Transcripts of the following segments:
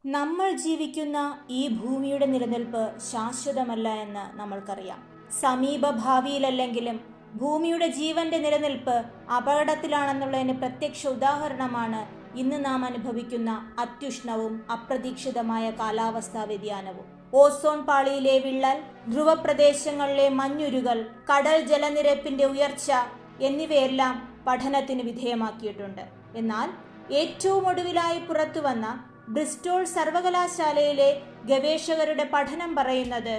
നമ്മൾ ജീവിക്കുന്ന ഈ ഭൂമിയുടെ നിലനിൽപ്പ് ശാശ്വതമല്ല എന്ന് നമ്മൾക്കറിയാം. സമീപ ഭാവിയിലല്ലെങ്കിലും ഭൂമിയുടെ ജീവന്റെ നിലനിൽപ്പ് അപകടത്തിലാണെന്നുള്ളതിന് പ്രത്യക്ഷ ഉദാഹരണമാണ് ഇന്ന് നാം അനുഭവിക്കുന്ന അത്യുഷ്ണവും അപ്രതീക്ഷിതമായ കാലാവസ്ഥാ വ്യതിയാനവും. ഓസോൺ പാളിയിലെ വിള്ളൽ, ധ്രുവപ്രദേശങ്ങളിലെ മഞ്ഞുരുകൽ, കടൽ ജലനിരപ്പിന്റെ ഉയർച്ച എന്നിവയെല്ലാം പഠനത്തിന് വിധേയമാക്കിയിട്ടുണ്ട്. എന്നാൽ ഏറ്റവും ഒടുവിലായി പുറത്തുവന്ന ബ്രിസ്റ്റോൾ സർവകലാശാലയിലെ ഗവേഷകരുടെ പഠനം പറയുന്നത്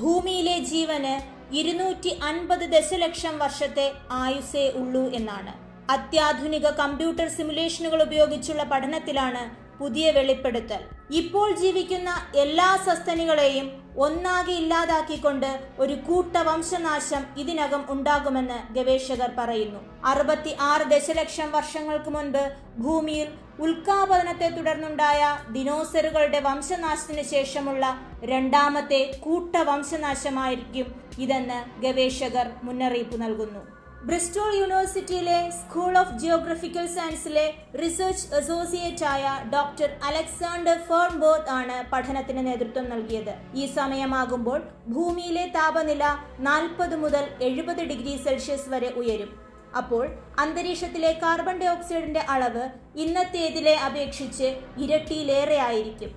ഭൂമിയിലെ ജീവന് 250 ദശലക്ഷം വർഷത്തെ ആയുസ്സേ ഉള്ളൂ എന്നാണ്. അത്യാധുനിക കമ്പ്യൂട്ടർ സിമുലേഷനുകൾ ഉപയോഗിച്ചുള്ള പഠനത്തിലാണ് പുതിയ വെളിപ്പെടുത്തൽ. ഇപ്പോൾ ജീവിക്കുന്ന എല്ലാ സസ്തനികളെയും ഒന്നാകെ ഇല്ലാതാക്കിക്കൊണ്ട് ഒരു കൂട്ട വംശനാശം ഇതിനകം ഉണ്ടാകുമെന്ന് ഗവേഷകർ പറയുന്നു. 66 ദശലക്ഷം വർഷങ്ങൾക്ക് മുൻപ് ഭൂമിയിൽ ഉൽക്കാപതനത്തെ തുടർന്നുണ്ടായ ദിനോസറുകളുടെ വംശനാശത്തിന് ശേഷമുള്ള രണ്ടാമത്തെ കൂട്ട വംശനാശമായിരിക്കും ഇതെന്ന് ഗവേഷകർ മുന്നറിയിപ്പ് നൽകുന്നു. ബ്രിസ്റ്റോൾ യൂണിവേഴ്സിറ്റിയിലെ സ്കൂൾ ഓഫ് ജിയോഗ്രഫിക്കൽ സയൻസിലെ റിസർച്ച് അസോസിയേറ്റ് ആയ ഡോക്ടർ അലക്സാണ്ടർ ഫെർൺബോർത്ത് ആണ് പഠനത്തിന് നേതൃത്വം നൽകിയത്. ഈ സമയമാകുമ്പോൾ ഭൂമിയിലെ താപനില 40 മുതൽ 70 ഡിഗ്രി സെൽഷ്യസ് വരെ ഉയരും. അപ്പോൾ അന്തരീക്ഷത്തിലെ കാർബൺ ഡൈ ഓക്സൈഡിന്റെ അളവ് ഇന്നത്തേതിലെ അപേക്ഷിച്ച് ഇരട്ടിയിലേറെ ആയിരിക്കും.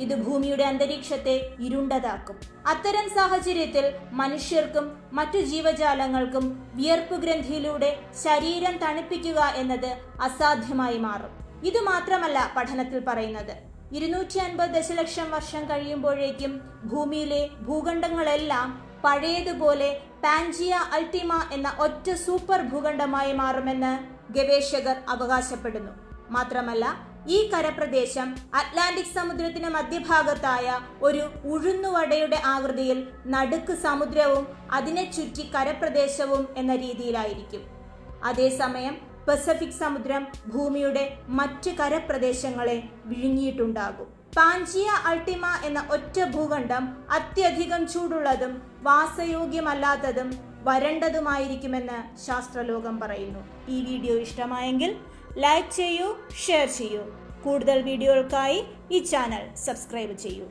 ഇത് ഭൂമിയുടെ അന്തരീക്ഷത്തെ ഇരുണ്ടതാക്കും. അത്തരം സാഹചര്യത്തിൽ മനുഷ്യർക്കും മറ്റു ജീവജാലങ്ങൾക്കും വിയർപ്പ് ഗ്രന്ഥിയിലൂടെ ശരീരം തണുപ്പിക്കുക എന്നത് അസാധ്യമായി മാറും. ഇത് മാത്രമല്ല പഠനത്തിൽ പറയുന്നത്, 250 ദശലക്ഷം വർഷം കഴിയുമ്പോഴേക്കും ഭൂമിയിലെ ഭൂഖണ്ഡങ്ങളെല്ലാം പഴയതുപോലെ പാൻജിയ അൾട്ടിമ എന്ന ഒറ്റ സൂപ്പർ ഭൂഖണ്ഡമായി മാറുമെന്ന് ഗവേഷകർ അവകാശപ്പെടുന്നു. മാത്രമല്ല, ഈ കരപ്രദേശം അറ്റ്ലാന്റിക് സമുദ്രത്തിന് മധ്യഭാഗത്തായ ഒരു ഉഴുന്നുവടയുടെ ആകൃതിയിൽ നടുക്ക് സമുദ്രവും അതിനെ ചുറ്റി കരപ്രദേശവും എന്ന രീതിയിലായിരിക്കും. അതേസമയം പസഫിക് സമുദ്രം ഭൂമിയുടെ മറ്റ് കരപ്രദേശങ്ങളെ വിഴുങ്ങിയിട്ടുണ്ടാകും. പാൻജിയ അൾട്ടിമ എന്ന ഒറ്റ ഭൂഖണ്ഡം അത്യധികം ചൂടുള്ളതും വാസയോഗ്യമല്ലാത്തതും വരണ്ടതുമായിരിക്കുമെന്ന് ശാസ്ത്രലോകം പറയുന്നു. ഈ വീഡിയോ ഇഷ്ടമായെങ്കിൽ ലൈക്ക് ചെയ്യൂ, ഷെയർ ചെയ്യൂ. കൂടുതൽ വീഡിയോകൾക്കായി ഈ ചാനൽ സബ്സ്ക്രൈബ് ചെയ്യൂ.